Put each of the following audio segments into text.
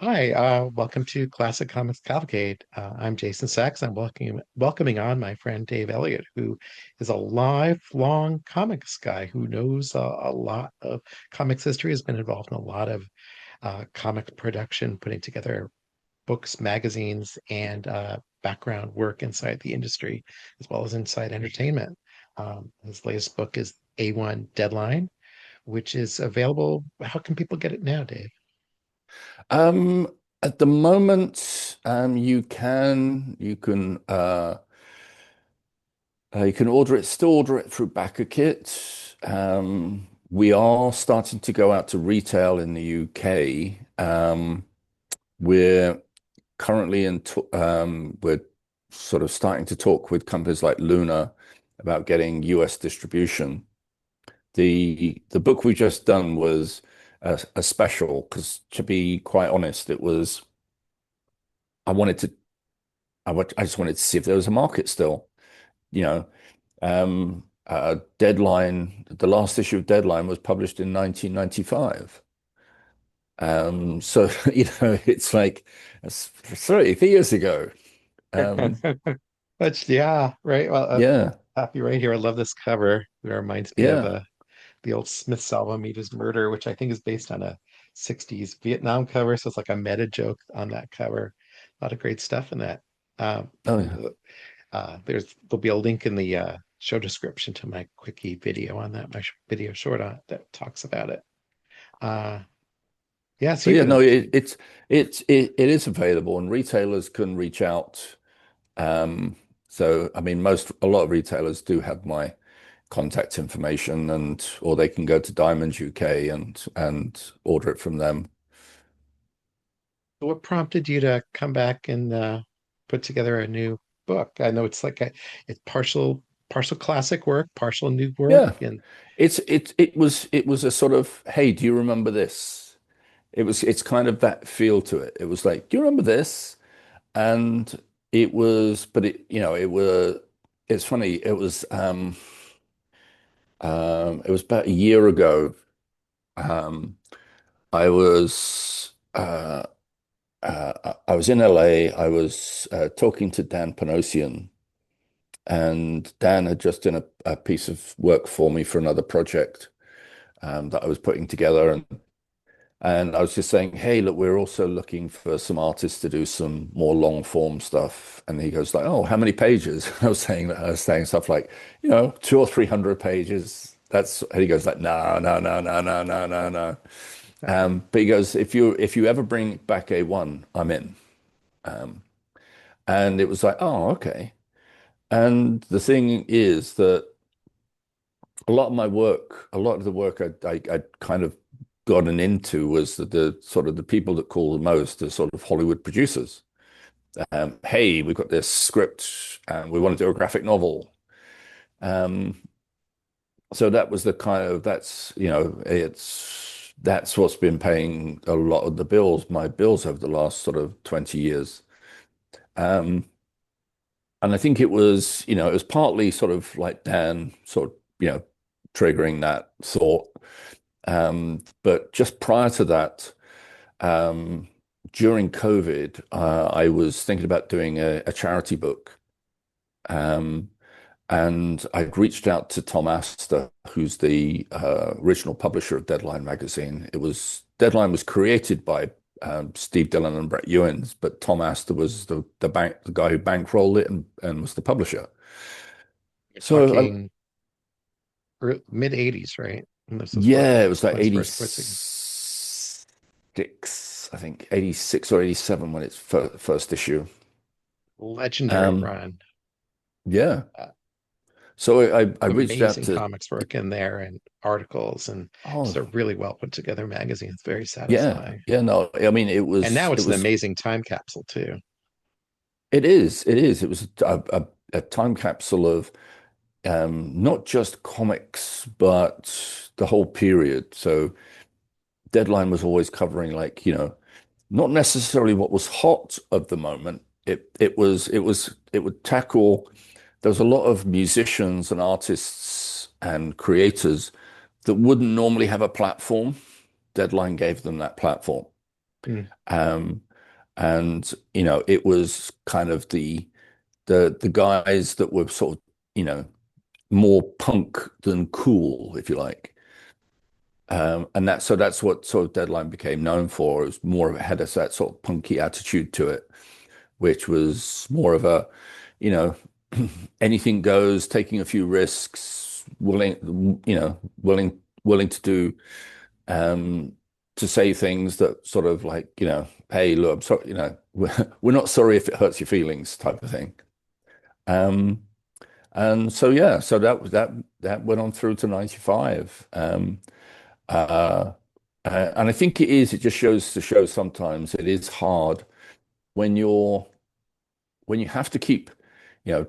Hi, welcome to Classic Comics Cavalcade. I'm Jason Sachs. I'm welcoming on my friend Dave Elliott, who is a lifelong comics guy who knows a lot of comics history, has been involved in a lot of comic production, putting together books, magazines, and background work inside the industry, as well as inside entertainment. His latest book is A1 Deadline, which is available. How can people get it now, Dave? Um, at the moment, you can order it, still order it through BackerKit. We are starting to go out to retail in the UK. We're currently we're sort of starting to talk with companies like Luna about getting US distribution. The book we just done was a special because, to be quite honest, it was I wanted to I just wanted to see if there was a market still. You know, the last issue of Deadline was published in 1995. So it's like it's 30 years ago. Um, But yeah, right. Well, yeah, happy right here. I love this cover. It reminds me of yeah. the old Smith's album Meet His Murder, which I think is based on a 60s Vietnam cover. So it's like a meta joke on that cover. A lot of great stuff in that. Um, Oh, and yeah. there'll be a link in the show description to my quickie video on that, my video short on that talks about it. Uh, yeah, so So you've yeah, no, been it is available, and retailers can reach out. So I mean, a lot of retailers do have my contact information, or they can go to Diamond UK and order it from them. what prompted you to come back and put together a new book? I know it's partial classic work, partial new work, Yeah, and it was a sort of, hey, do you remember this? It's kind of that feel to it. It was like, do you remember this? And it was, but it's funny. It was about a year ago. Um, I was I was in LA. I was talking to Dan Panosian, and Dan had just done a piece of work for me for another project that I was putting together, and I was just saying, hey, look, we're also looking for some artists to do some more long form stuff. And he goes like, oh, how many pages? I was saying stuff like, 200 or 300 pages. And he goes like, no, no, no, no, no, no, no, no. But he goes, if you ever bring back A1, I'm in. Um, and it was like, oh, okay. And the thing is that a lot of the work I'd kind of gotten into was that the sort of the people that call the most are sort of Hollywood producers. Hey, we've got this script and we want to do a graphic novel. Um, so that was the kind of that's what's been paying a lot of my bills over the last sort of 20 years. Um, and I think it was partly sort of like Dan sort of, triggering that thought. But just prior to that, um, during COVID, I was thinking about doing a charity book. Um, and I'd reached out to Tom Astor, who's the original publisher of Deadline magazine. Deadline was created by Steve Dillon and Brett Ewins, but Tom Astor was the guy who bankrolled it and was the publisher. you're So talking mid 80s, right? And this is yeah, it was like when it's first put together. 86, I think 86 or 87 when it's first issue. Legendary Um, run. yeah. Uh, So I reached out Amazing to, comics work in there and articles and oh, just a really well put together magazine. It's very yeah, satisfying. yeah, no, I mean, And now it it's an was, amazing time capsule too. it was a time capsule of not just comics, but the whole period. So Deadline was always covering, like, not necessarily what was hot of the moment. It would tackle. There was a lot of musicians and artists and creators that wouldn't normally have a platform. Deadline gave them that platform. Mm, Um, and it was kind of the guys that were sort of, you know, more punk than cool, if you like. And that's what sort of Deadline became known for. It was more of it had that sort of punky attitude to it, which was more of a, you know, anything goes, taking a few risks, willing to do um to say things that sort of like, hey, look, I'm sorry, we're not sorry if it hurts your feelings type of thing. Um and so yeah, so that went on through to 95. Uh, and I think it just shows to show sometimes it is hard when when you have to keep,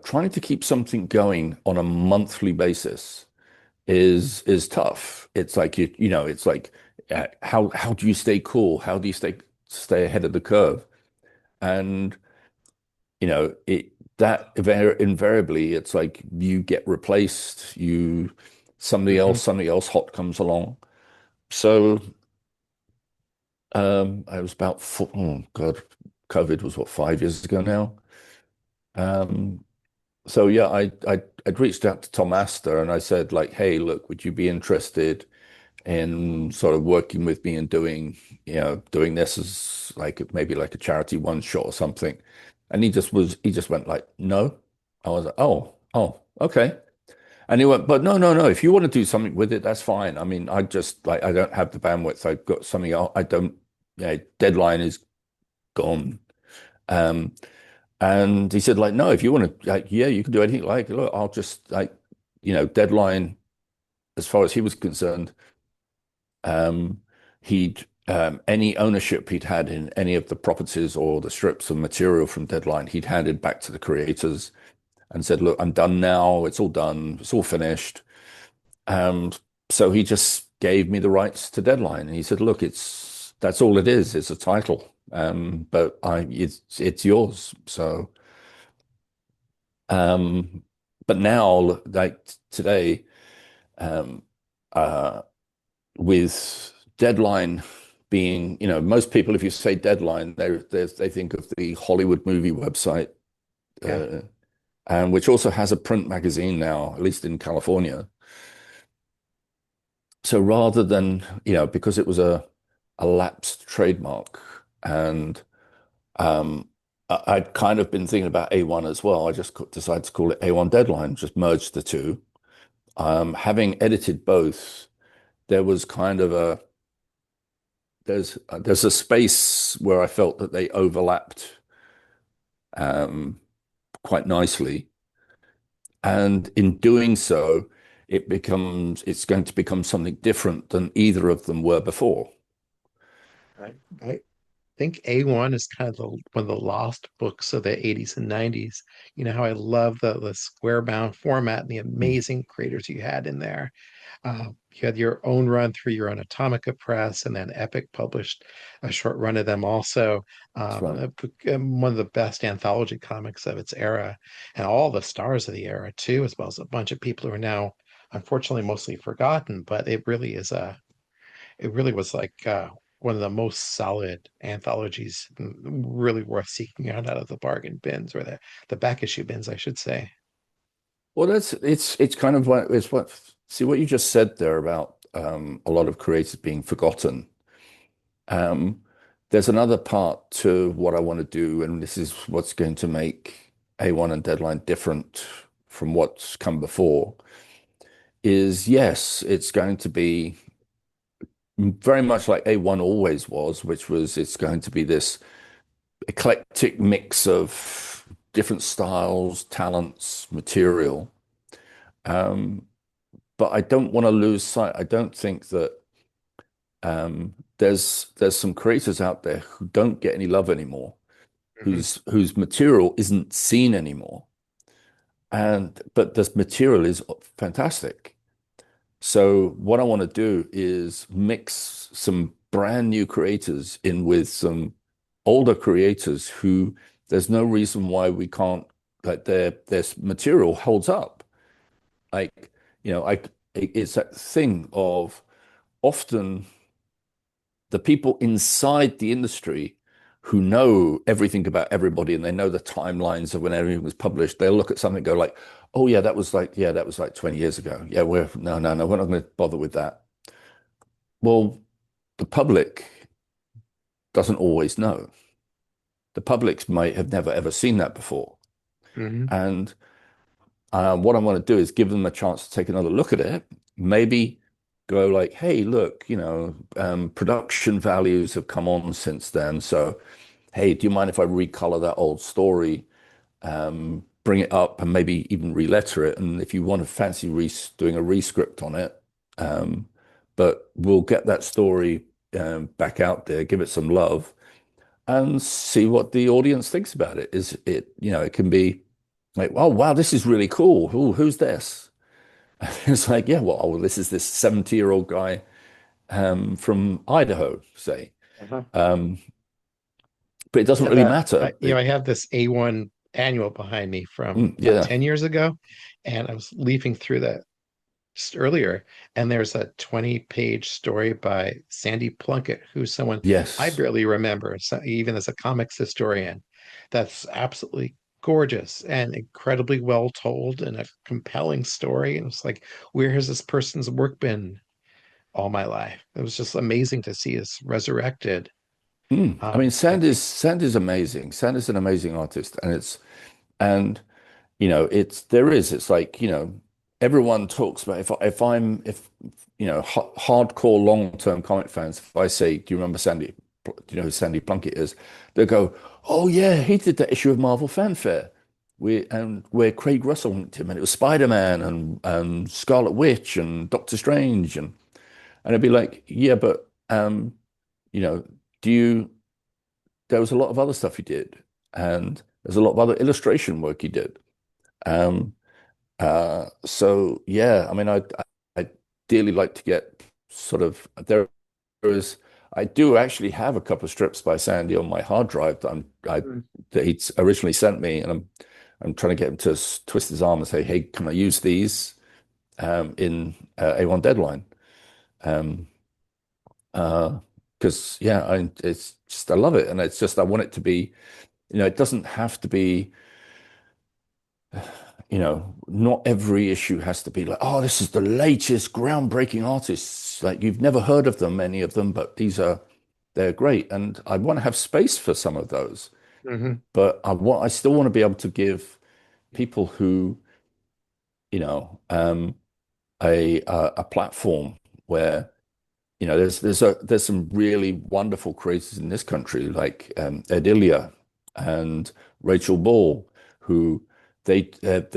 trying to keep something going on a monthly basis is tough. It's like it's like how do you stay cool? How do you stay ahead of the curve? And it that invariably it's like you get replaced, hmm something else hot comes along. So I was about oh God, COVID was what, 5 years ago now. Um, so yeah, I'd reached out to Tom Astor and I said like, hey, look, would you be interested in sort of working with me and doing this as like maybe like a charity one shot or something? And he just went like, no. I was like, oh, okay. And he went, but no, no, no. If you want to do something with it, that's fine. I mean, I just like I don't have the bandwidth. I've got something else. I don't. Yeah, deadline is gone. Um, and he said, like, no, if you want to, like, yeah, you can do anything. Like, look, I'll just like, deadline. As far as he was concerned, um, he'd any ownership he'd had in any of the properties or the strips of material from Deadline, he'd handed back to the creators and said, look, I'm done now. It's all done. It's all finished. And so he just gave me the rights to Deadline. And he said, look, that's all it is. It's a title. But it's yours. So, um, but now, like today, um, uh, with Deadline being, most people, if you say Deadline, they think of the Hollywood movie website, Yeah. uh, and which also has a print magazine now, at least in California. So rather than, because it was a lapsed trademark, and I'd kind of been thinking about A1 as well. I just decided to call it A1 Deadline, just merged the two. Having edited both, there was kind of there's a space where I felt that they overlapped um, quite nicely, and in doing so, it's going to become something different than either of them were before. I think A1 is kind of one of the lost books of the 80s and 90s. You know how I love the square bound format and the Mm, amazing creators you had in there. You had your own run through your own Atomica press, and then Epic published a short run of them also. that's right. One of the best anthology comics of its era, and all the stars of the era too, as well as a bunch of people who are now unfortunately mostly forgotten. But it really was like one of the most solid anthologies, really worth seeking out of the bargain bins, or the back issue bins, I should say. Well, it's kind of what it's what see what you just said there about a lot of creators being forgotten. Um, there's another part to what I want to do, and this is what's going to make A1 and Deadline different from what's come before, is yes, it's going to be very much like A1 always was, which was it's going to be this eclectic mix of different styles, talents, material. Um, but I don't want to lose sight. I don't think that there's some creators out there who don't get any love anymore, Mhm. whose material isn't seen anymore. And but this material is fantastic. So what I want to do is mix some brand new creators in with some older creators who there's no reason why we can't like their material holds up. Like, I it's that thing of often. the people inside the industry who know everything about everybody and they know the timelines of when everything was published, they'll look at something and go like, oh yeah, that was like 20 years ago. Yeah, we're no, we're not going to bother with that. Well, the public doesn't always know. The public might have never ever seen that before. Hmm. And what I want to do is give them a chance to take another look at it. Maybe go like, hey, look, production values have come on since then. So, hey, do you mind if I recolor that old story, bring it up, and maybe even reletter it? And if you want to fancy doing a rescript on it, um, but we'll get that story back out there, give it some love, and see what the audience thinks about it. Is it, it can be like, oh wow, this is really cool. Ooh, who's this? It's like, yeah, well, this is this 70-year-old guy from Idaho, say. Uh-huh. Um, but it doesn't Yeah, really matter. I have this A1 annual behind me from about Yeah, 10 years ago, and I was leafing through that just earlier, and there's a 20-page story by Sandy Plunkett, who's someone I yes. barely remember, so even as a comics historian. That's absolutely gorgeous and incredibly well told and a compelling story. And it's like, where has this person's work been all my life? It was just amazing to see us resurrected. I mean, I think. Sandy's amazing. Sandy's an amazing artist, and it's like, everyone talks about if hardcore long-term comic fans, if I say, do you remember Sandy? Do you know who Sandy Plunkett is? They'll go, oh yeah, he did that issue of Marvel Fanfare. Where Craig Russell linked him, and it was Spider-Man and Scarlet Witch and Doctor Strange, and it'd be like, yeah, but you know, do you there was a lot of other stuff he did, and there's a lot of other illustration work he did. Um, so yeah, I mean, I dearly like to get sort of there is I do actually have a couple of strips by Sandy on my hard drive Mm. that he'd originally sent me, and I'm trying to get him to twist his arm and say, hey, can I use these in A1 Deadline? Um, because yeah, it's just I love it, and it's just I want it to be, it doesn't have to be. Not every issue has to be like, oh, this is the latest groundbreaking artists. Like you've never heard of them, many of them, but they're great. And I want to have space for some of those. Hmm. But I still want to be able to give people who, a platform where, there's some really wonderful creators in this country, like Ed Ilia and Rachel Ball, who they have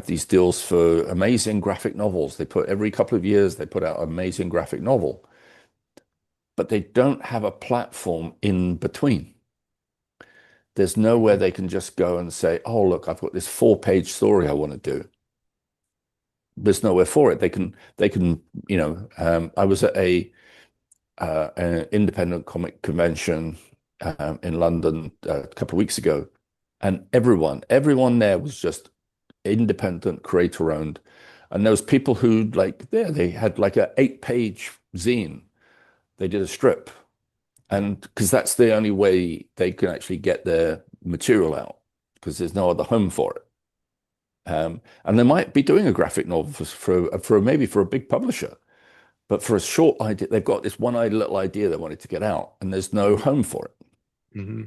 these deals for amazing graphic novels. They put every couple of years they put out an amazing graphic novel, but they don't have a platform in between. There's nowhere they can just go and say, "Oh, look, I've got this 4-page story I want to do." There's nowhere for it. I was at an independent comic convention in London a couple of weeks ago, and everyone there was just independent, creator owned. And there was people who like they had like a 8-page zine. They did a strip, and because that's the only way they can actually get their material out, because there's no other home for it. And they might be doing a graphic novel for maybe for a big publisher, but for a short idea, they've got this one little idea they wanted to get out, and there's no home for it. Hmm.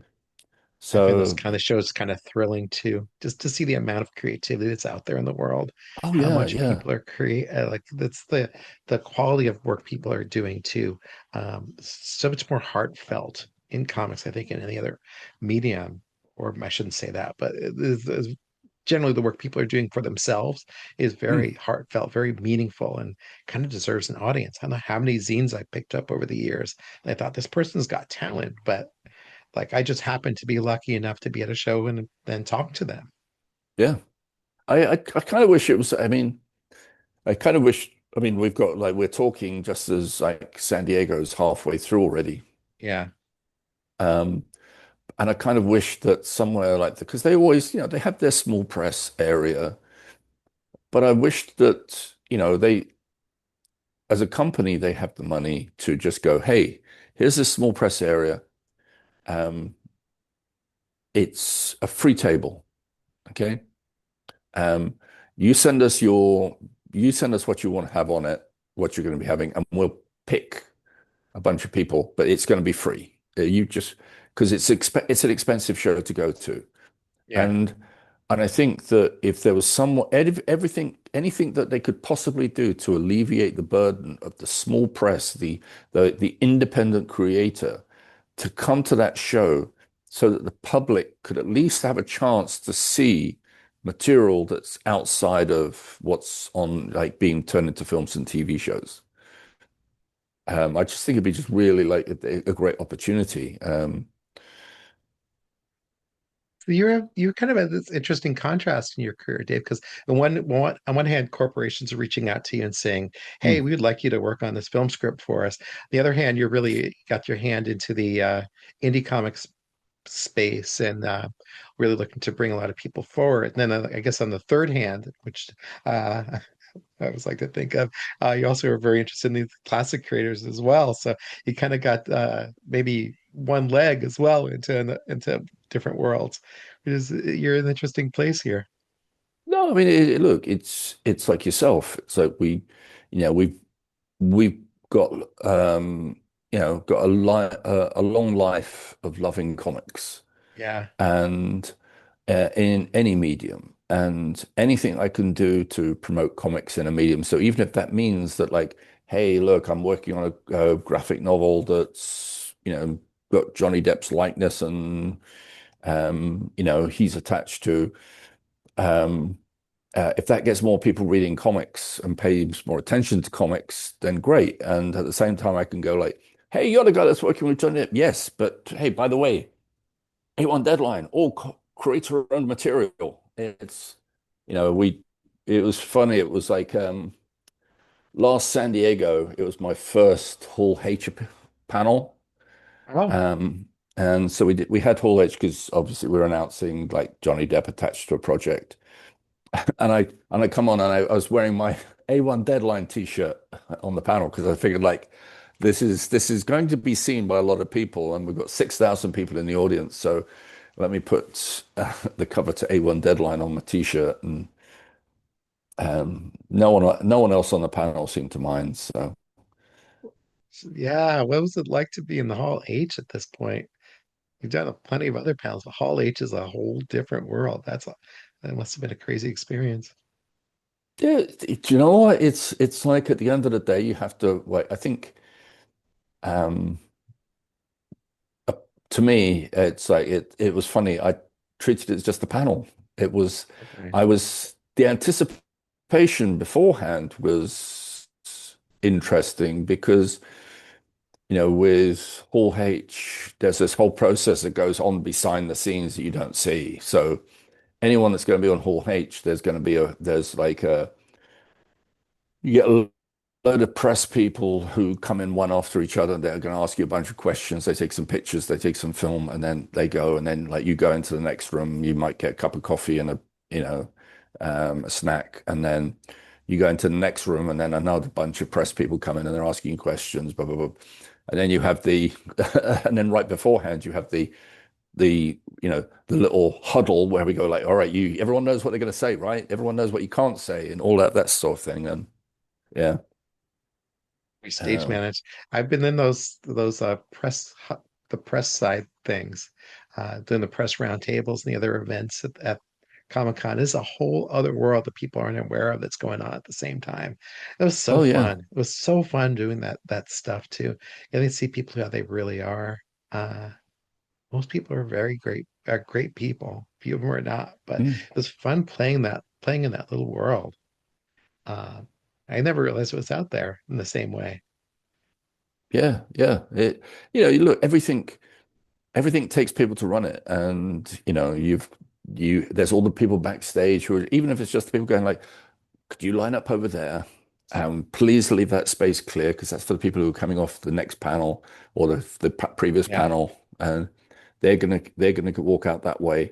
I find those So, kind of shows kind of thrilling too, just to see the amount of creativity that's out there in the world, oh how yeah, much yeah. people are like that's the quality of work people are doing too. So much more heartfelt in comics, I think, in any other medium, or I shouldn't say that, but generally the work people are doing for themselves is very Hmm. heartfelt, very meaningful, and kind of deserves an audience. I don't know how many zines I picked up over the years. I thought this person's got talent, but like I just happened to be lucky enough to be at a show and then talk to them. Yeah. I kind of wish it was, I mean, I kind of wish, I mean, we've got like, we're talking just as like San Diego's halfway through already. Yeah. Um, and I kind of wish that somewhere like that, because they always, they have their small press area, but I wish that, as a company, they have the money to just go, hey, here's this small press area. Um, it's a free table. Okay. Um, you send us your, you send us what you want to have on it, what you're going to be having, and we'll pick a bunch of people, but it's going to be free. You just because it's an expensive show to go to, Yeah. and I think that if there was everything, anything that they could possibly do to alleviate the burden of the small press, the independent creator, to come to that show so that the public could at least have a chance to see material that's outside of what's on like being turned into films and TV shows. I just think it'd be just really like a great opportunity. So you're kind of at this interesting contrast in your career, Dave, because on one hand, corporations are reaching out to you and saying, "Hey, Mm, we would like you to work on this film script for us." On the other hand, you're really got your hand into the indie comics space and really looking to bring a lot of people forward. And then I guess on the third hand, which uh, I always like to think of, you also are very interested in these classic creators as well. So you kind of got maybe one leg as well into different worlds. You're in an interesting place here. no, I mean, look, it's like yourself. It's like you know, we've got got a long life of loving comics Yeah. and in any medium and anything I can do to promote comics in a medium. So even if that means that like, hey, look, I'm working on a graphic novel that's got Johnny Depp's likeness and he's attached to. Um, if that gets more people reading comics and pays more attention to comics, then great. And at the same time, I can go like, "Hey, you're the guy that's working with Johnny Depp." Yes, but hey, by the way, A1 deadline, all create your own material. It's, we. It was funny. It was like last San Diego. It was my first Hall H panel, Oh, um, and so we had Hall H because obviously we were announcing like Johnny Depp attached to a project. And I come on and I was wearing my A1 deadline t-shirt on the panel because I figured like this is going to be seen by a lot of people and we've got 6,000 people in the audience. So let me put the cover to A1 deadline on my t-shirt and no one else on the panel seemed to mind. So yeah. What was it like to be in the Hall H at this point? You've done plenty of other panels, but Hall H is a whole different world. That must have been a crazy experience. yeah, do you know what? It's like at the end of the day you have to like I think um uh, to me, it's like it was funny. I treated it as just a panel. It was, Okay. I was the anticipation beforehand was interesting because with Hall H, there's this whole process that goes on behind the scenes that you don't see. So anyone that's going to be on Hall H, there's like a you get a load of press people who come in one after each other. They're going to ask you a bunch of questions. They take some pictures, they take some film, and then they go. And then, like, you go into the next room. You might get a cup of coffee and a snack, and then you go into the next room, and then another bunch of press people come in and they're asking you questions. Blah blah blah. And then you have and then right beforehand you have the little huddle where we go like, all right, everyone knows what they're going to say, right? Everyone knows what you can't say, and all that sort of thing. And yeah. We stage Um, manage. I've been in those the press side things, doing the press roundtables and the other events at Comic-Con. Is a whole other world that people aren't aware of that's going on at the same time. It was so oh yeah, fun. It was so fun doing that stuff too. Getting to see people how they really are. Uh, most people are are great people. Few of them are not, but mm, it was fun playing in that little world. Uh, I never realized it was out there in the same way. yeah, yeah. Look, everything takes people to run it, and there's all the people backstage who are, even if it's just the people going like, could you line up over there? Please leave that space clear because that's for the people who are coming off the next panel or the previous Yeah. panel, and they're gonna walk out that way.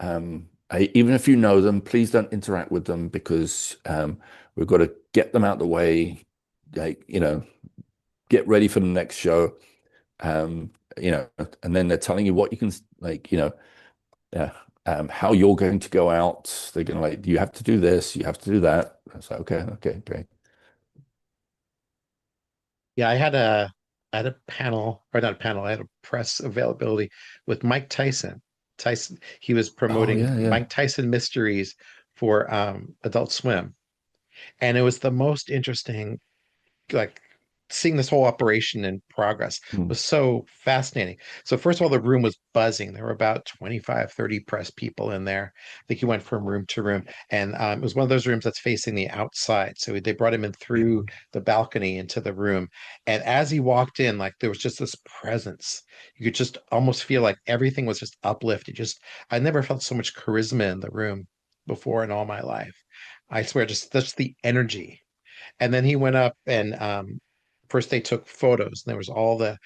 Even if you know them, please don't interact with them because we've got to get them out the way. Like, get ready for the next show. um, you know, and then they're telling you what you can like, yeah, how you're going to go out. They're going to like, you have to do this, you have to do that. I was like, okay, okay, great. Yeah, I had a panel, or not a panel, I had a press availability with Mike Tyson. Tyson, he was Oh promoting yeah, yeah. Mike Tyson Mysteries for Adult Swim. And it was the most interesting, like seeing this whole operation in progress Hmm. was so fascinating. So first of all, the room was buzzing. There were about 25, 30 press people in there. I think he went from room to room. And it was one of those rooms that's facing the outside. So they brought him in through the balcony into the room. And as he walked in, like there was just this presence. You could just almost feel like everything was just uplifted. Just I never felt so much charisma in the room before in all my life. I swear, just that's the energy. And then he went up and first they took photos. And there was all the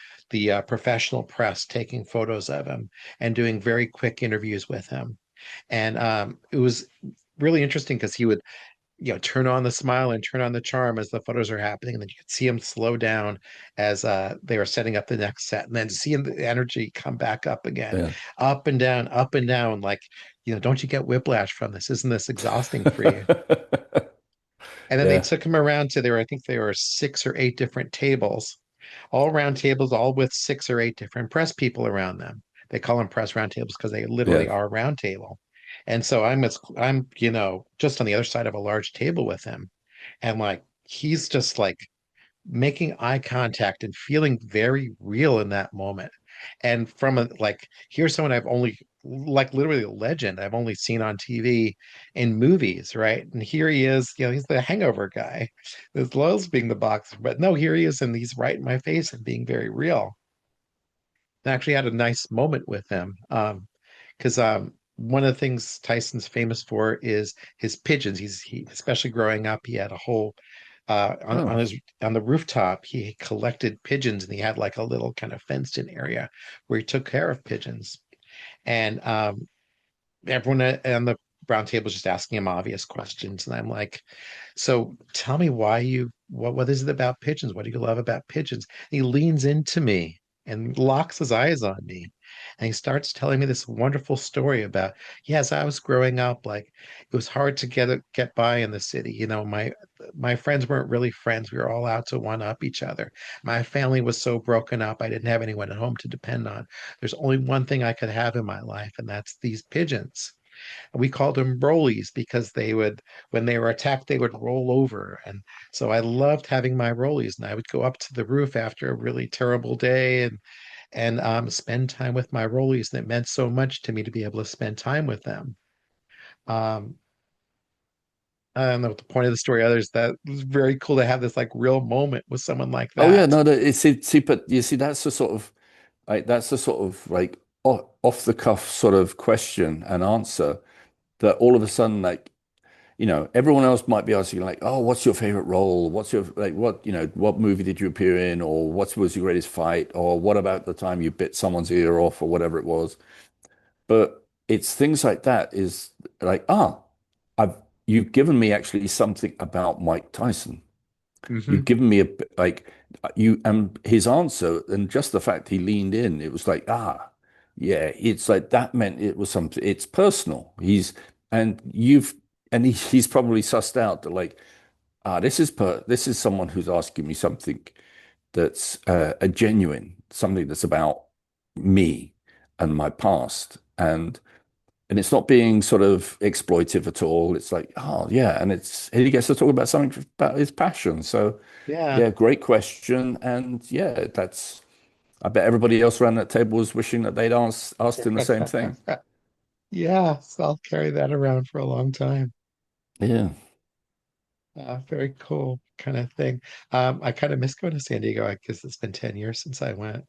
professional press taking photos of him and doing very quick interviews with him. And it was really interesting because he would, turn on the smile and turn on the charm as the photos are happening, and then you could see him slow down as they were setting up the next set, and then seeing the energy come back up again, Yeah. up and down. Like, don't you get whiplash from this? Isn't this exhausting for you? And then they Yeah, took him around to there. I think there were 6 or 8 different tables, all round tables, all with 6 or 8 different press people around them. They call them press round tables because they literally yeah. are a round table. And so I'm just on the other side of a large table with him. And like he's just like making eye contact and feeling very real in that moment. And from a like, here's someone I've only like literally a legend I've only seen on TV in movies, right? And here he is, he's the hangover guy, as well as being the boxer. But no, here he is, and he's right in my face and being very real. I actually had a nice moment with him. Because one of the things Tyson's famous for is his pigeons. He especially growing up, he had a whole Oh, on the rooftop. He collected pigeons, and he had like a little kind of fenced in area where he took care of pigeons. And everyone on the brown table is just asking him obvious questions, and I'm like, so tell me why what is it about pigeons? What do you love about pigeons? And he leans into me and locks his eyes on me. And he starts telling me this wonderful story about, yes, I was growing up, like it was hard to get by in the city. My friends weren't really friends. We were all out to one up each other. My family was so broken up, I didn't have anyone at home to depend on. There's only one thing I could have in my life, and that's these pigeons. We called them rollies because when they were attacked, they would roll over. And so I loved having my rollies, and I would go up to the roof after a really terrible day and spend time with my rollies. And it meant so much to me to be able to spend time with them. Um, I don't know what the point of the story. Others that it was very cool to have this like real moment with someone like oh yeah. that. No, see, but you see, that's the sort of that's the sort of like off the cuff sort of question and answer that all of a sudden, like, everyone else might be asking like, oh, what's your favorite role? What's your like what movie did you appear in? Or what was your greatest fight? Or what about the time you bit someone's ear off or whatever it was? But it's things like that is like, I've you've given me actually something about Mike Tyson. Hmm. You've given me a like you and his answer and just the fact he leaned in, it was like, yeah, it's like that meant it was something, it's personal. And you've and he's probably sussed out that like, this is someone who's asking me something that's a genuine, something that's about me and my past. And it's not being sort of exploitive at all. It's like, oh yeah, and he gets to talk about something about his passion. So Yeah. yeah, great question. And yeah, that's I bet everybody else around that table was wishing that they'd asked him the same thing. Yeah. So I'll carry that around for a long time. Yeah. Very cool kind of thing. I kind of miss going to San Diego. I guess it's been 10 years since I went.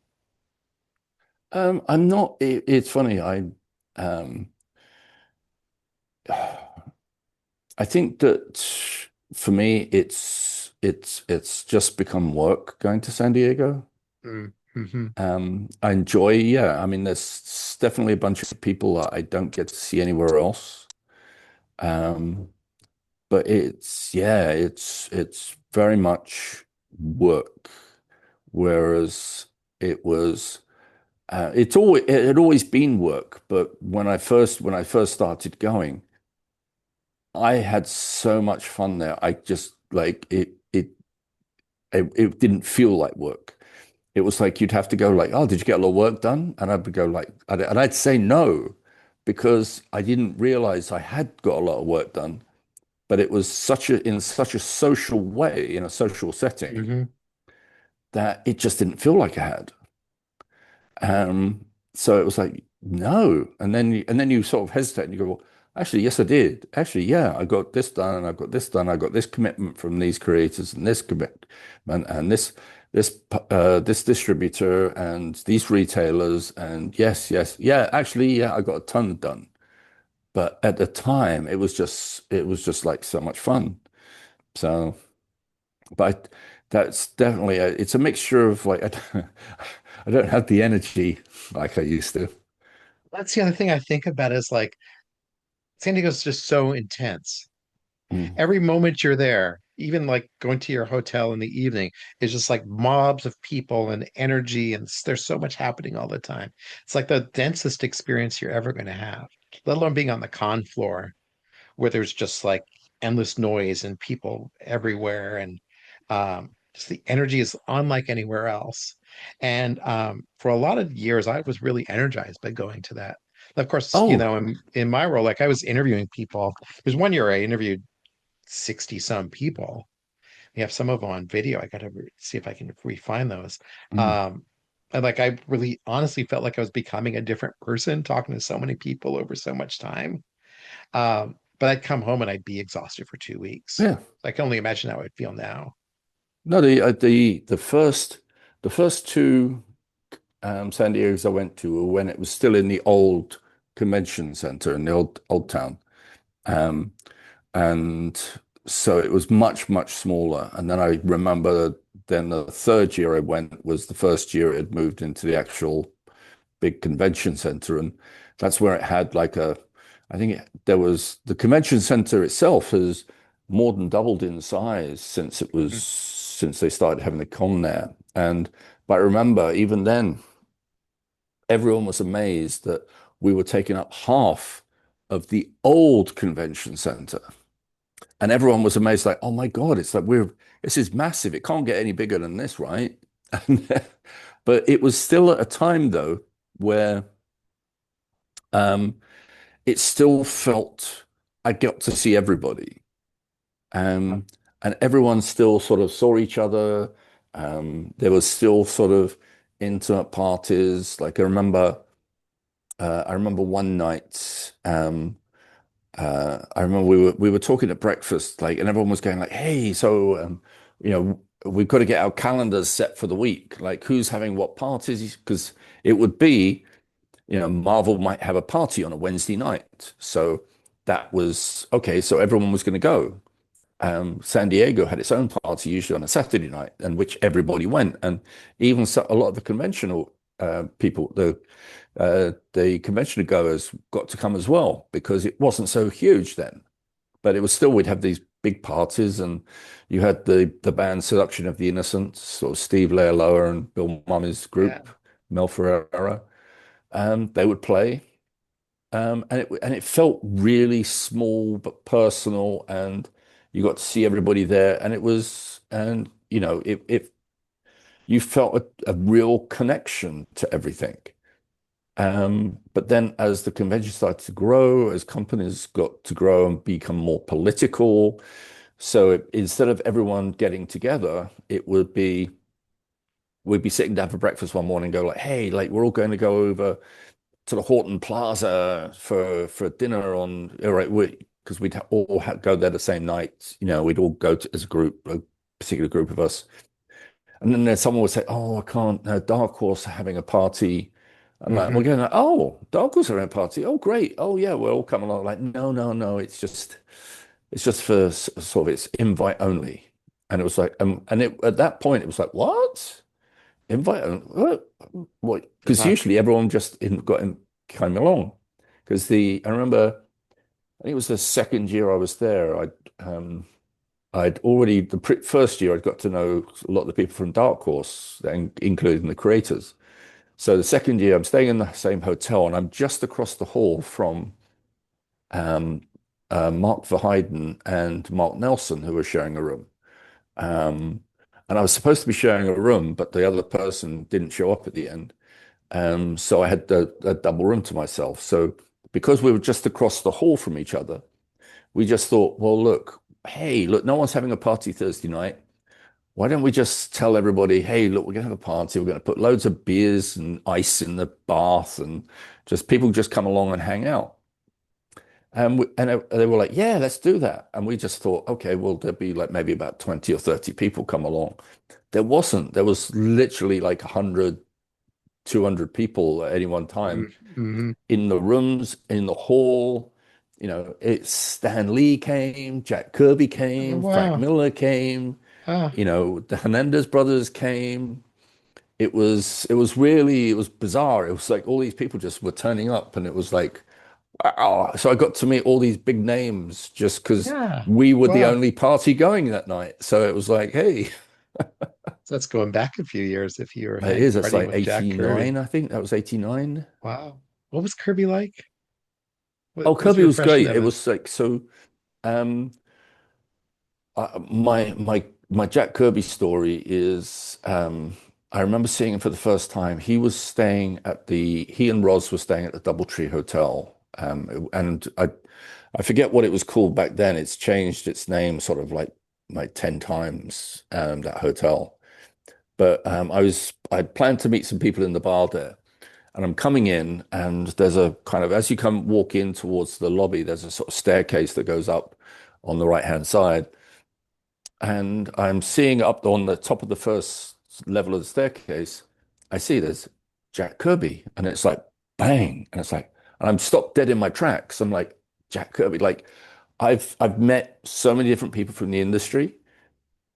I'm not it's funny. Um I think that for me it's just become work going to San Diego. Mm-hmm. I enjoy, yeah. I mean, there's definitely a bunch of people that I don't get to see anywhere else. Um, but it's very much work. Whereas It was it had always been work, but when I first started going, I had so much fun there. I just like it didn't feel like work. It was like you'd have to go like, oh, did you get a lot of work done? And I'd go like, and I'd say no because I didn't realize I had got a lot of work done. But it was in such a social way, in a social setting, Hmm. that it just didn't feel like I had. So it was like, no. And then you sort of hesitate and you go, well, actually, yes, I did. Actually, yeah, I got this done and I got this done. I got this commitment from these creators and this commitment and this distributor and these retailers. And yes, yes, yeah, actually, yeah, I got a ton done. But at the time, it was just like so much fun. So, but that's definitely it's a mixture of like I don't have the energy like I used to. That's the other thing I think about is like San Diego's just so intense. Mm. Every moment you're there, even like going to your hotel in the evening, is just like mobs of people and energy, and there's so much happening all the time. It's like the densest experience you're ever going to have, let alone being on the con floor where there's just like endless noise and people everywhere, and just the energy is unlike anywhere else. And for a lot of years, I was really energized by going to that. Of course, Oh, in my role, like I was interviewing people. There's one year I interviewed 60 some people. We have some of them on video. I gotta see if I can refine those. mm. Um, and like I really honestly felt like I was becoming a different person talking to so many people over so much time. But I'd come home and I'd be exhausted for 2 weeks. Yeah. I can only imagine how I'd feel now. No, the first two San Diego's I went to were when it was still in the old convention center in the old town. Um, and so it was much smaller. And then I remember then the third year I went was the first year it had moved into the actual big convention center, and that's where it had like I think there was the convention center itself has more than doubled in size Mm. since they started having the con there. And but I remember even then, everyone was amazed that we were taking up half of the old convention center. And everyone was amazed, like, oh my God, it's like this is massive. It can't get any bigger than this, right? And, but it was still at a time though where um, it still felt I got to see everybody. Um, and everyone still sort of saw each other. There was still sort of intimate parties. Like I remember one night, I remember we were talking at breakfast, like, and everyone was going like, "Hey, so you know, we've got to get our calendars set for the week. Like, who's having what parties? Because it would be." Marvel might have a party on a Wednesday night. So that was okay. So everyone was going to go. San Diego had its own party usually on a Saturday night, and which everybody went. And even a lot of the conventional people, the conventional goers got to come as well because it wasn't so huge then. But it was still we'd have these big parties, and you had the band Seduction of the Innocents, sort of Steve Lealoa and Bill Mummy's Yeah. group, Mel Ferreira. They would play, and it felt really small but personal, and you got to see everybody there, and it was, and it you felt a real connection to everything. But then as the convention started to grow, as companies got to grow and become more political, so instead of everyone getting together, it would be we'd be sitting down for breakfast one morning and go like, hey, like we're all going to go over to the Horton Plaza for dinner on all right, because we'd go there the same night. We'd all go as a group, a particular group of us, and then there's someone would say, "Oh, I can't. Dark Horse are having a party." I'm like, we're Hmm. going like, "Oh, Dark Horse are having a party. Oh, great. Oh, yeah, we'll all come along." Like, no, no, no. It's just for sort of it's invite only. And it was like, and at that point, it was like, what? Invite what? Because Uh-huh. usually everyone just came along. Because I remember, I think it was the second year I was there. I'd already first year I'd got to know a lot of the people from Dark Horse, including the creators. So the second year I'm staying in the same hotel, and I'm just across the hall from um, Mark Verheiden and Mark Nelson, who were sharing a room. Um, and I was supposed to be sharing a room, but the other person didn't show up at the end. So I had a double room to myself. So because we were just across the hall from each other, we just thought, well, look, hey, look, no one's having a party Thursday night. Why don't we just tell everybody, hey, look, we're going to have a party. We're going to put loads of beers and ice in the bath and just people just come along and hang out. And they were like, yeah, let's do that. And we just thought, okay, well, there'd be like maybe about 20 or 30 people come along. There wasn't. There was literally like 100, 200 people at any one time Mm-hmm. in the rooms, in the hall. It's Stan Lee came, Jack Kirby Oh, came, Frank wow. Miller came, Ah, the Hernandez brothers came. It was bizarre. It was like all these people just were turning up, and it was like, wow. So I got to meet all these big names just because yeah. we were the Wow. only party going that night. So it was like, hey, So that's going back a few years if you were it is. That's partying like with Jack Kirby. 89, I think. That was 89. Wow. What was Kirby like? Oh, What's Kirby your was impression great. of It him? was like so. Um, my Jack Kirby story is I remember seeing him for the first time. He and Roz were staying at the Doubletree Hotel. And I forget what it was called back then. It's changed its name sort of like 10 times, that hotel. But I planned to meet some people in the bar there. And I'm coming in, and there's a kind of, as you come walk in towards the lobby, there's a sort of staircase that goes up on the right hand side. And I'm seeing up on the top of the first level of the staircase, I see there's Jack Kirby. And it's like, bang. And it's like, and I'm stopped dead in my tracks. I'm like, Jack Kirby. Like, I've met so many different people from the industry,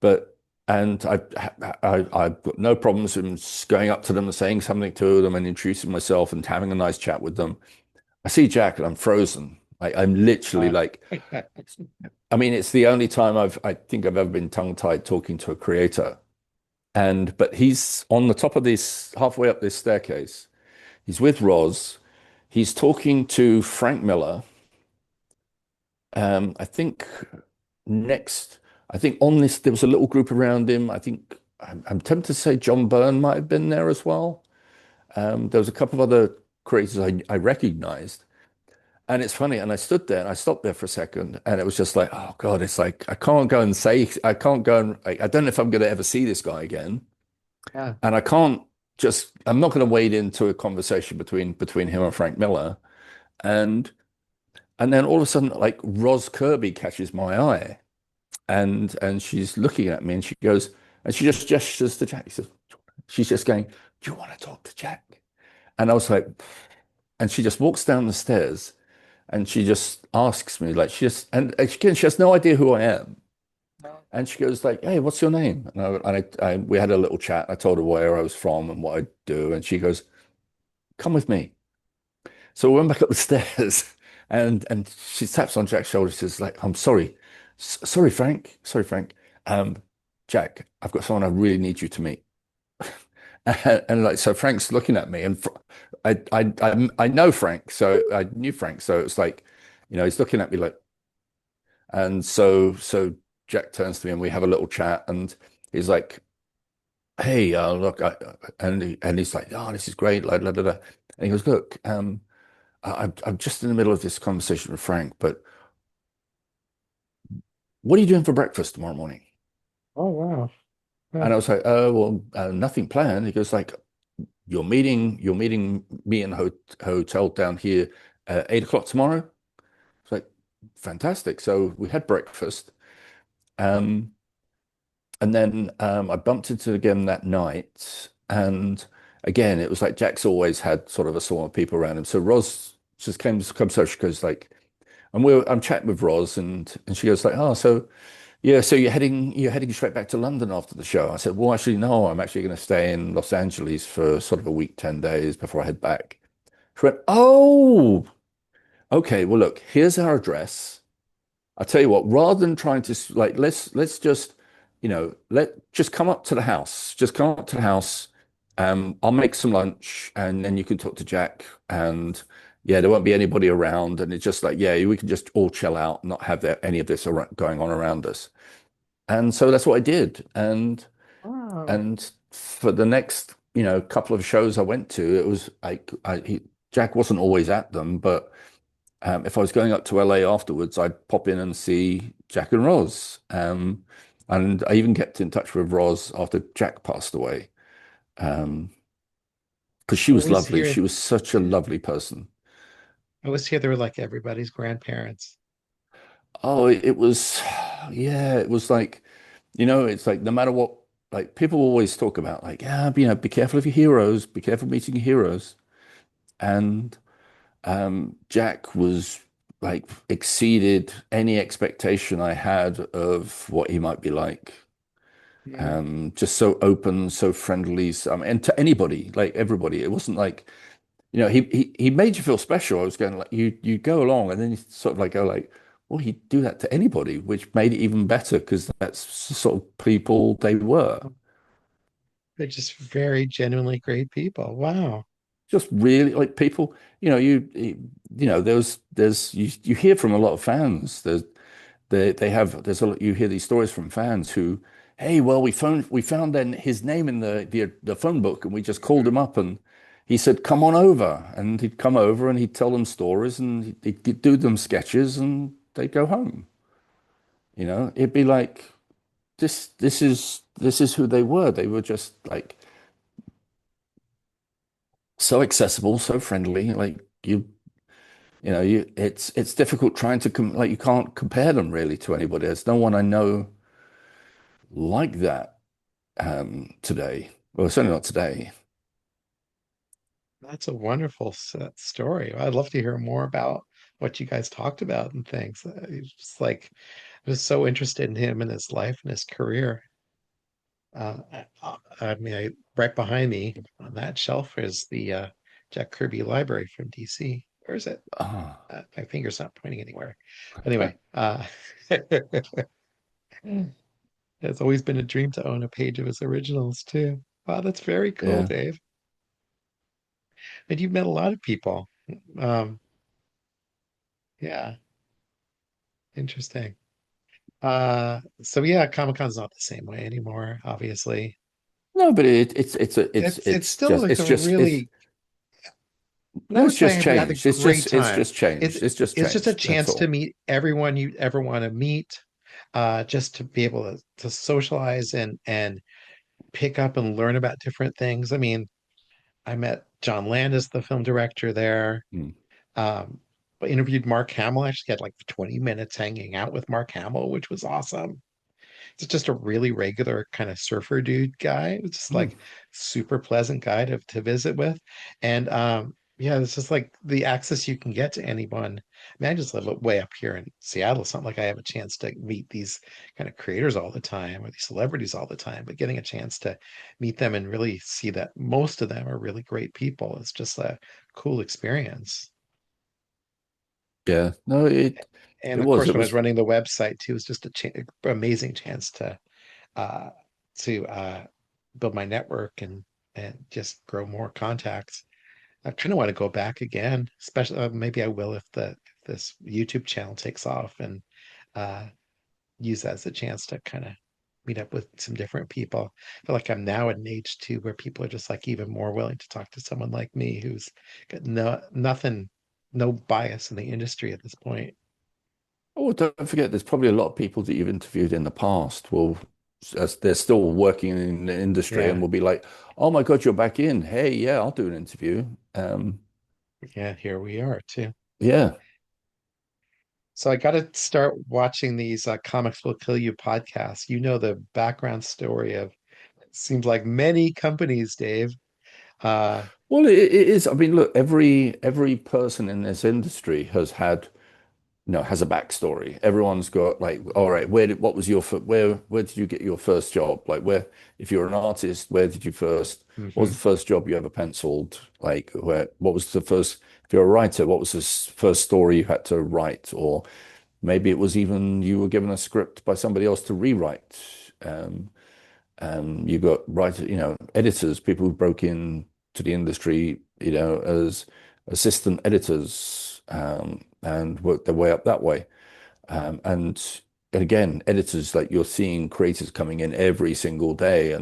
but and I've got no problems in just going up to them and saying something to them and introducing myself and having a nice chat with them. I see Jack and I'm frozen. I'm literally Uh, like, I mean, it's the only time I think I've ever been tongue-tied talking to a creator. But he's on the top of this, halfway up this staircase. He's with Roz. He's talking to Frank Miller. I think next, I think on this, there was a little group around him. I think I'm tempted to say John Byrne might have been there as well. There was a couple of other creators I recognized. And it's funny, and I stood there and I stopped there for a second, and it was just like, oh God, it's like I can't go and I don't know if I'm going to ever see this guy again, yeah. and I'm not going to wade into a conversation between him and Frank Miller, and and then all of a sudden, like Roz Kirby catches my eye, and she's looking at me, and she goes, and she just gestures to Jack. She's just going, "Do you want to talk to Jack?" And I was like, and she just walks down the stairs. And she just asks me, like, and again, she has no idea who I am. And she goes like, "Hey, what's your name?" We had a little chat. I told her where I was from and what I do. And she goes, "Come with me." So we went back up the stairs, and she taps on Jack's shoulder. She says like, "I'm sorry. Sorry, Frank. Sorry, Frank. Um, Jack, I've got someone I really need you to meet." And like, so Frank's looking at me, and I know Frank, so I knew Frank. So it was like, he's looking at me like, and so Jack turns to me and we have a little chat, and he's like, "Hey, look," and he's like, "Oh, this is great," like, blah, blah, blah. And he goes, "Look, I'm just in the middle of this conversation with Frank, but what are you doing for breakfast tomorrow morning?" Oh, wow. Yeah. And I was like, "Oh, well, nothing planned." He goes like, You're meeting me in a hotel down here at 8 o'clock tomorrow." It's like, fantastic. So we had breakfast. Um, and then I bumped into him again that night. And again, it was like Jack's always had sort of a swarm of people around him. So Roz just comes over, she goes like, I'm chatting with Roz, and she goes like, "Oh, so yeah, so you're heading straight back to London after the show." I said, "Well, actually, no, I'm actually going to stay in Los Angeles for sort of a week, 10 days before I head back." She went, "Oh, okay. Well, look, here's our address. I tell you what, rather than trying to like, let's just, let just come up to the house. Just come up to the house. I'll make some lunch, and then you can talk to Jack. And yeah, there won't be anybody around, and it's just like, yeah, we can just all chill out, not have any of this going on around us. And so that's what I did. Oh, And for the next, couple of shows I went to, it was like Jack wasn't always at them, but if I was going up to LA afterwards, I'd pop in and see Jack and Roz. And I even kept in touch with Roz after Jack passed away. Because she I was always lovely. hear, She was such a yeah, lovely person. I always hear they were like everybody's grandparents. Oh, it was, yeah, it was like, it's like no matter what, like people always talk about, like, yeah, be careful of your heroes, be careful meeting your heroes. And Jack was like exceeded any expectation I had of what he might be like. Mm, Just so open, so friendly, and to anybody, like everybody. It wasn't like, he made you feel special. I was going like you go along, and then you sort of like go like, well, he'd do that to anybody, which made it even better because that's the sort of people they were. they're just very genuinely great people. Wow. Just really like people, there's you hear from a lot of fans. They have there's a lot, you hear these stories from fans who, hey, well, we found then his name in the phone book, and we just called him up, and he said, come on over, and he'd come over and he'd tell them stories, and he'd do them sketches, and they'd go home. It'd be like this is who they were. They were just like so accessible, so friendly. Like it's difficult trying to like you can't compare them really to anybody. There's no one I know like that today. Well, certainly not today. That's a wonderful story. I'd love to hear more about what you guys talked about and things. It's just like I was so interested in him and his life and his career. I mean, right behind me on that shelf is the Jack Kirby Library from DC. Where is it? Ah, My finger's not pointing anywhere. Anyway, it's always been a dream to own a page of his originals too. Wow, that's very cool, yeah. Dave. And you've met a lot of people. Um, yeah, interesting. So yeah, Comic-Con's not the same way anymore, obviously. No, but it's a It's still like it's a just it's really, and I no, would it's just say we had a changed. great It's time. just changed. It's just It's just a changed. That's chance to all. meet everyone you ever want to meet, just to be able to socialize and pick up and learn about different things. I mean, I met John Landis, the film director there. Mm. Um, I interviewed Mark Hamill. I actually had like 20 minutes hanging out with Mark Hamill, which was awesome. It's just a really regular kind of surfer dude guy. It's just Mm. like super pleasant guy to visit with. And yeah, it's just like the access you can get to anyone. I mean, I just live way up here in Seattle. It's not like I have a chance to meet these kind of creators all the time or these celebrities all the time, but getting a chance to meet them and really see that most of them are really great people. It's just a cool experience. Yeah. No, And it of was course, it when I was was running the website too, it was just a amazing chance uh, to build my network and just grow more contacts. I kind of want to go back again, especially maybe I will if this YouTube channel takes off and uh, use that as a chance to kind of meet up with some different people. I feel like I'm now at an age too where people are just like even more willing to talk to someone like me who's got nothing, no bias in the industry at this point. oh, don't forget, there's probably a lot of people that you've interviewed in the past will, as they're still working in the industry and Yeah, will be like, oh my God, you're back in. Hey, yeah, I'll do an interview. yeah, here we are too. Yeah. So I got to start watching these Comics Will Kill You podcasts. You know the background story of seems like many companies, Dave. Uh, Well, it is. I mean, look, every person in this industry has a backstory. Everyone's got like, all right, what was where did you get your first job? Like if you're an artist, where did you first, what was mhm. the first job you ever penciled? Like what was the first, if you're a writer, what was the first story you had to write? Or, Maybe it was even you were given a script by somebody else to rewrite. Um, you got editors, people who broke in to the industry, as assistant editors, and worked their way up that way. And again, editors, like you're seeing creators coming in every single day,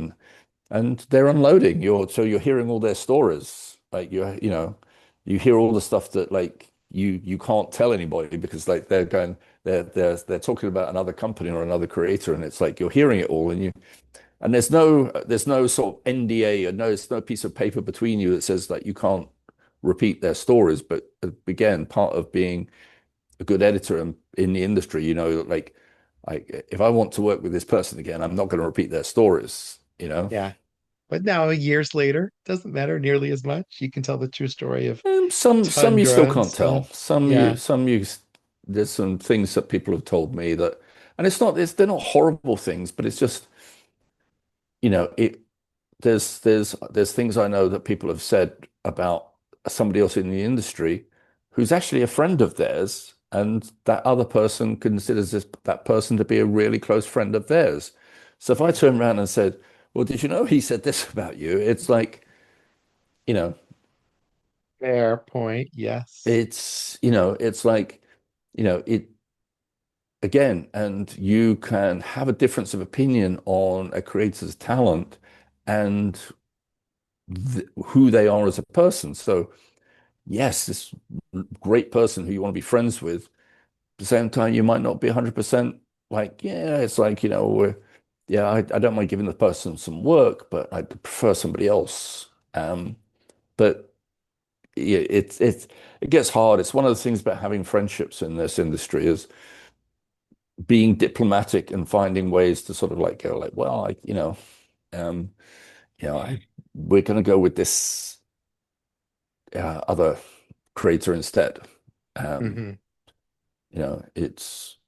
and they're unloading. You're hearing all their stories. Like you hear all the stuff that like you can't tell anybody because like they're talking about another company or another creator, and it's like you're hearing it all, and there's no sort of NDA, or there's no piece of paper between you that says that you can't repeat their stories. But again, part of being a good editor in the industry, like if I want to work with this person again, I'm not going to repeat their stories, you know. Yeah. But now, years later, doesn't matter nearly as much. You can tell the true story of Some you still Tundra and can't tell. stuff. Yeah. There's some things that people have told me that, and they're not horrible things, but it's just, it there's things I know that people have said about somebody else in the industry who's actually a friend of theirs, and that other person considers that person to be a really close friend of theirs. So if I turn around and said, "Well, did you know he said this about you?" It's like, you know, Fair point. Yes. it's like, it again, and you can have a difference of opinion on a creator's talent and th who they are as a person. So yes, this great person who you want to be friends with. At the same time, you might not be 100% like, yeah, it's like, yeah, I don't mind giving the person some work, but I prefer somebody else. But yeah, it gets hard. It's one of the things about having friendships in this industry is being diplomatic and finding ways to sort of like go like, well, um, we're going to go with this other creator instead. Um, Hmm. it's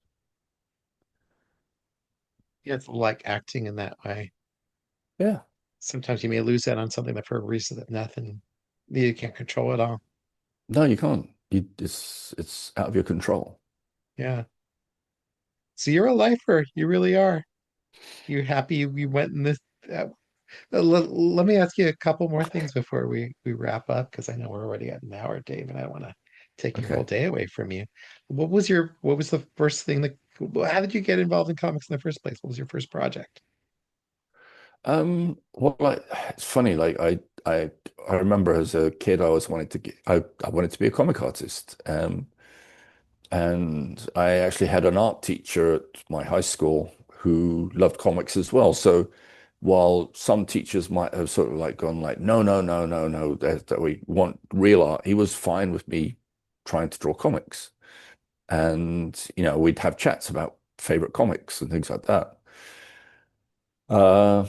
Yeah, it's like acting in that way. yeah, Sometimes you may lose that on something that for a reason that nothing you can't control at all. no, you can't. It's out of your control. Yeah. So you're a lifer. You really are. You happy you went in this? Let me ask you a couple more things before we wrap up, because I know we're already at an hour, Dave, and I don't want to take your whole Okay. day away from you. What was the first thing that how did you get involved in comics in the first place? What was your first project? Well, like it's funny. Like I remember as a kid, I always wanted to get. I wanted to be a comic artist. And I actually had an art teacher at my high school who loved comics as well. So while some teachers might have sort of like gone like, no, no, no, no, no, that we want real art, he was fine with me trying to draw comics. And, we'd have chats about favorite comics and things like that. Uh,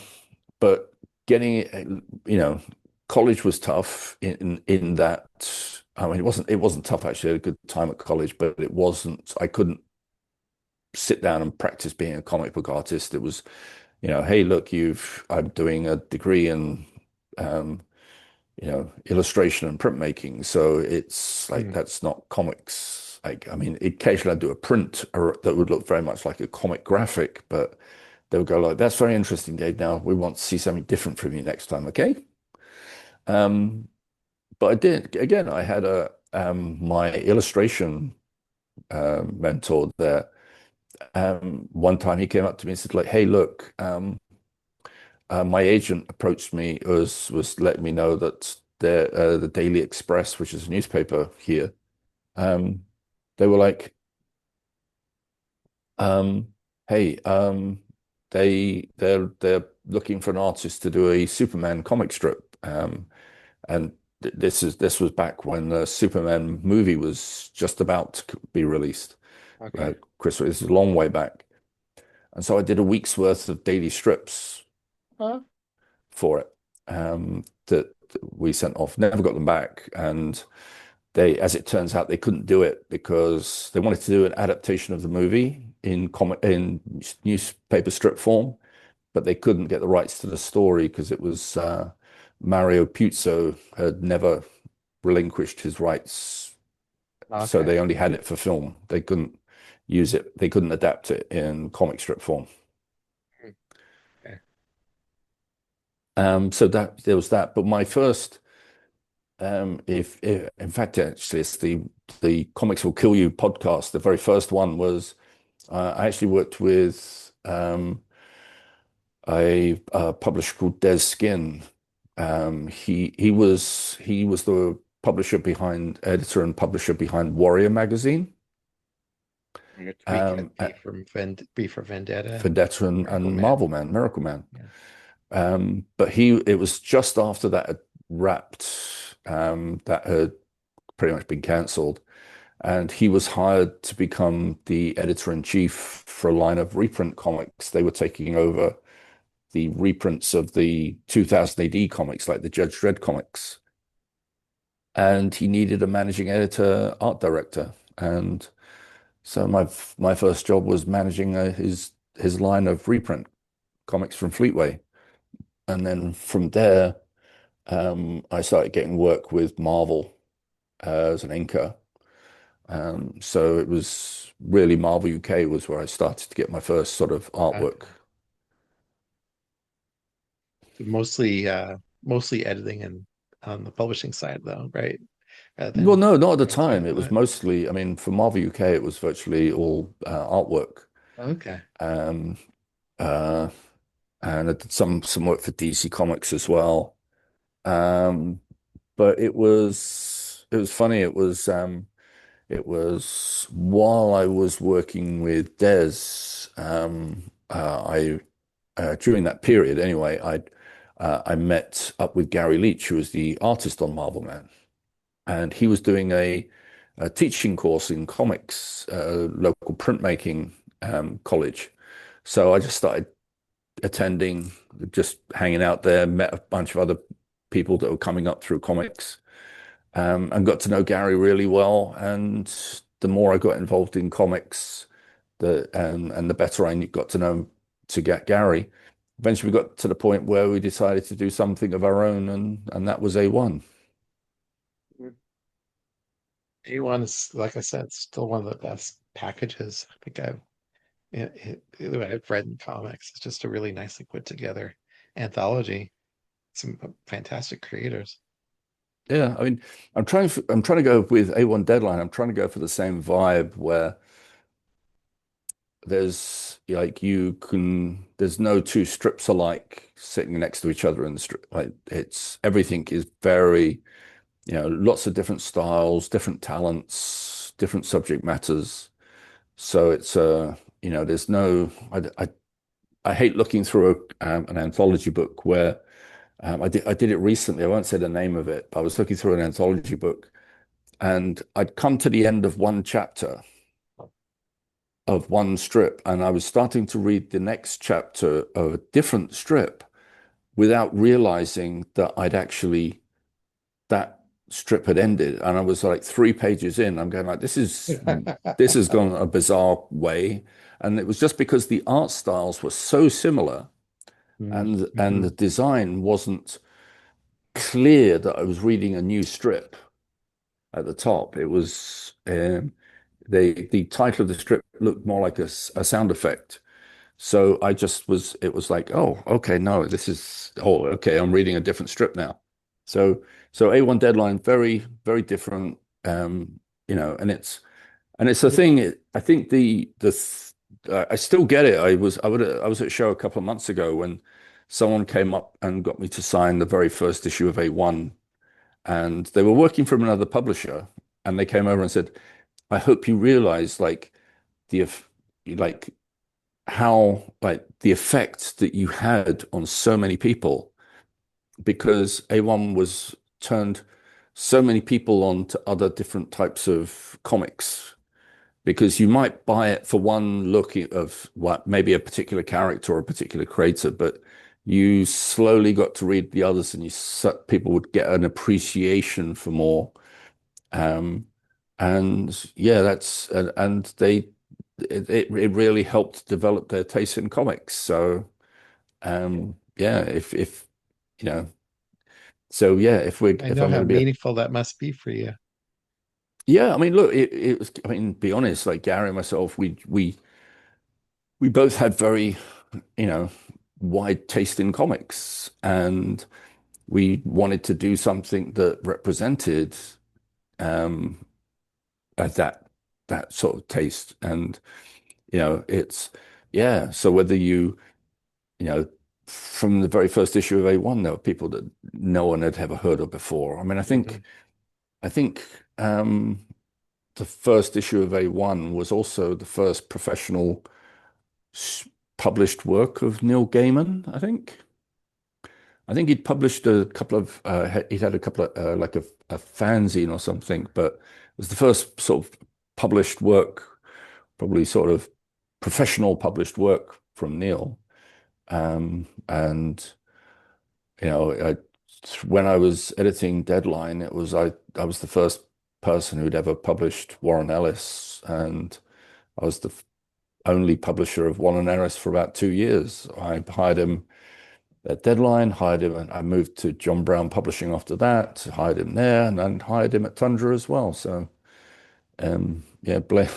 but getting, college was tough in that. I mean, it wasn't tough actually. I had a good time at college, but it wasn't. I couldn't sit down and practice being a comic book artist. It was, hey, look, I'm doing a degree in, um, illustration and printmaking. So it's like Hmm. that's not comics. Like, I mean, occasionally I'd do a print that would look very much like a comic graphic, but they would go like, "That's very interesting, Dave. Now we want to see something different from you next time, okay?" Um, but I did again. I had my illustration mentor there. One time he came up to me and said, like, "Hey, look, my agent approached me, was letting me know that the Daily Express, which is a newspaper here, um, they were like, um, hey, they're looking for an artist to do a Superman comic strip, and this was back when the Superman movie was just about to be released. Okay. This is a long way back, and so I did a week's worth of daily strips for it, that we sent off. Never got them back, and as it turns out, they couldn't do it because they wanted to do an adaptation of the movie in newspaper strip form, but they couldn't get the rights to the story because it was Mario Puzo had never relinquished his rights, so Okay. they only had it for film. They couldn't. use it. They couldn't adapt it in comic strip form. Mm, okay. So that there was that. But my first, if in fact, actually, it's the Comics Will Kill You podcast. The very first one was I actually worked with a publisher called Des Skin. He was the publisher behind editor and publisher behind Warrior magazine, I got to um, B for Vendetta and Vendetta Miracle and Man. Marvel Man, Miracle Man. Yeah. But it was just after that had wrapped, that had pretty much been cancelled, and he was hired to become the editor-in-chief for a line of reprint comics. They were taking over the reprints of the 2000 AD comics, like the Judge Dredd comics. And he needed a managing editor, art director. And so my first job was managing his line of reprint comics from Fleetway. And then from there, I started getting work with Marvel as an inker. So it was really Marvel UK was where I started to get my first sort of artwork. Okay. So mostly editing and on the publishing side though, right? Rather Well, than no, not at the art side time. of It was it. mostly, I mean, for Marvel UK, it was virtually all artwork. Okay. Um, uh, and I did some work for DC Comics as well. Um, but it was funny. It was while I was working with Des, I during that period anyway, I met up with Gary Leach, who was the artist on Marvel Man, and he was doing a teaching course in comics, local printmaking college. So I just started attending, just hanging out there, met a bunch of other people that were coming up through comics, and got to know Gary really well. And the more I got involved in comics, the better I got to know to get Gary. Eventually, we got to the point where we decided to do something of our own, and that was A1. A1 is, like I said, still one of the best packages I think I've read in comics. It's just a really nicely put together anthology. Some fantastic creators. Yeah, I mean, I'm trying to go with A1 Deadline. I'm trying to go for the same vibe where there's no two strips alike sitting next to each other in the strip. Like it's everything is very, lots of different styles, different talents, different subject matters. So it's there's no I hate looking through an anthology book where I did it recently. I won't say the name of it, but I was looking through an anthology book and I'd come to the end of one chapter of one strip, and I was starting to read the next chapter of a different strip without realizing that that strip had ended. And I was like 3 pages in. I'm going like, this has gone a bizarre way. And it was just because the art styles were so similar and Mm-hmm. the design wasn't clear that I was reading a new strip at the top. It was the title of the strip looked more like a sound effect. So it was like, oh, okay, no, okay, I'm reading a different strip now. So, so A1 Deadline, very, very different, and it's a thing. I think I still get it. I was at a show a couple of months ago when someone came up and got me to sign the very first issue of A1, and they were working from another publisher, and they came over and said, "I hope you realize the like how the effect that you had on so many people because A1 was turned so many people on to other different types of comics because you might buy it for one look of what maybe a particular character or a particular creator, but you slowly got to read the others and people would get an appreciation for more. Um, and yeah, and it really helped develop their taste in comics. So yeah, if you know, so yeah, I if know I'm how going to be a meaningful that must be for you. Yeah, I mean, look, it was. I mean, be honest, like Gary and myself, we both had very, you know, wide taste in comics, and we wanted to do something that represented um, that that sort of taste. And it's yeah. So whether you know, from the very first issue of A1, there were people that no one had ever heard of before. I mean, Hmm. I think the first issue of A1 was also the first professional published work of Neil Gaiman, I think. I think he'd published a couple of, he'd had a couple of, like a fanzine or something, but it was the first sort of published work, probably sort of professional published work from Neil. And, when I was editing Deadline, I was the first person who'd ever published Warren Ellis, and I was the only publisher of Warren Ellis for about 2 years. I hired him at Deadline, hired him, and I moved to John Brown Publishing after that, hired him there, and then hired him at Tundra as well. So, yeah, blame,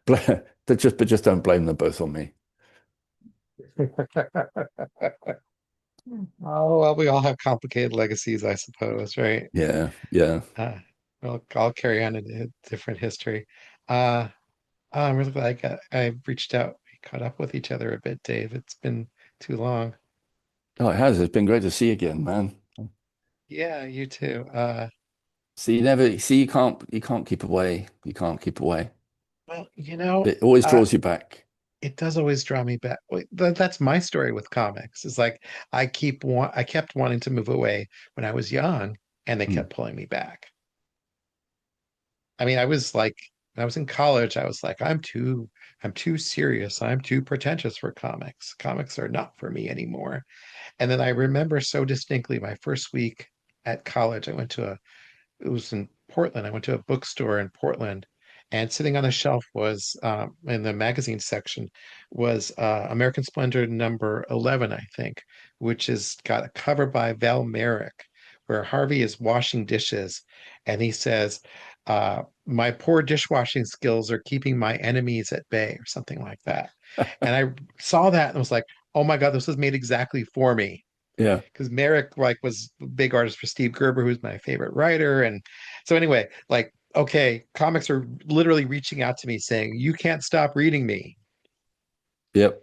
blame, but just don't blame them both on me. Oh, well, we all have complicated legacies, I suppose, right? Yeah, yeah. Uh, well, I'll carry on a different history. Uh, I'm really glad I reached out. We caught up with each other a bit, Dave. It's been too long. Oh, it has. It's been great to see you again, man. Yeah, you too. See, you can't keep away. You can't keep away. Well, It always uh, draws you back. it does always draw me back. That's my story with comics. It's like I kept wanting to move away when I was young, and they Mm. kept pulling me back. I mean, I was like, when I was in college, I was like, I'm too serious. I'm too pretentious for comics. Comics are not for me anymore. And then I remember so distinctly my first week at college, it was in Portland. I went to a bookstore in Portland, and sitting on a shelf was in the magazine section was American Splendor number 11, I think, which is got a cover by Val Merrick, where Harvey is washing dishes, and he says, "My poor dishwashing skills are keeping my enemies at bay," or something like that. And I saw that and was like, "Oh my God, this was made exactly for me." Yeah. Because Merrick like was a big artist for Steve Gerber, who's my favorite writer. And so anyway, like, okay, comics are literally reaching out to me saying, you can't stop reading me. Yep.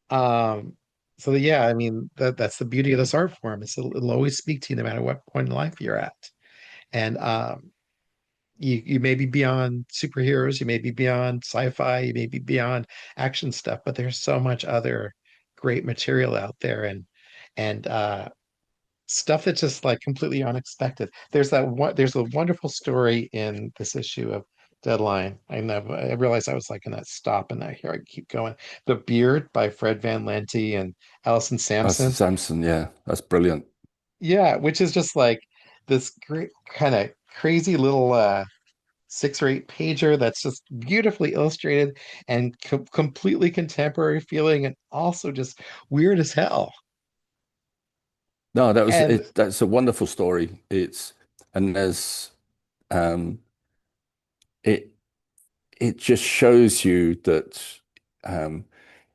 Um, so yeah, I mean that's the beauty of this art form. It'll always speak to you no matter what point in life you're at. And you may be beyond superheroes, you may be beyond sci-fi, you may be beyond action stuff, but there's so much other great material out there and stuff that's just like completely unexpected. There's a wonderful story in this issue of Deadline. I realized I was like in that stop and that here I keep going. The Beard by Fred Van Lente and Allison That's Sampson. Samson. Yeah, that's brilliant. Yeah, which is just like this great kind of crazy little 6 or 8 pager that's just beautifully illustrated and completely contemporary feeling and also just weird as hell. No, that was And it. That's a wonderful story. And there's um, it it just shows you that um,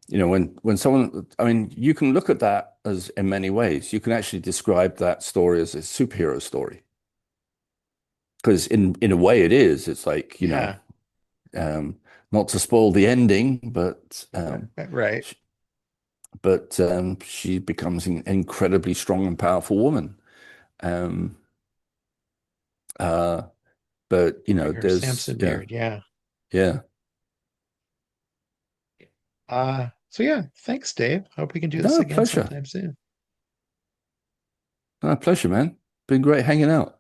when someone, I mean, you can look at that as in many ways. You can actually describe that story as a superhero story because in a way it is. It's like, yeah, um, not to spoil the ending, right. sh- she becomes an incredibly strong and powerful woman. Um, uh, but Wearing her there's Samson beard, yeah. yeah. So yeah, thanks, Dave. Hope we can do this No, again pleasure. sometime soon. No, pleasure, man. Been great hanging out.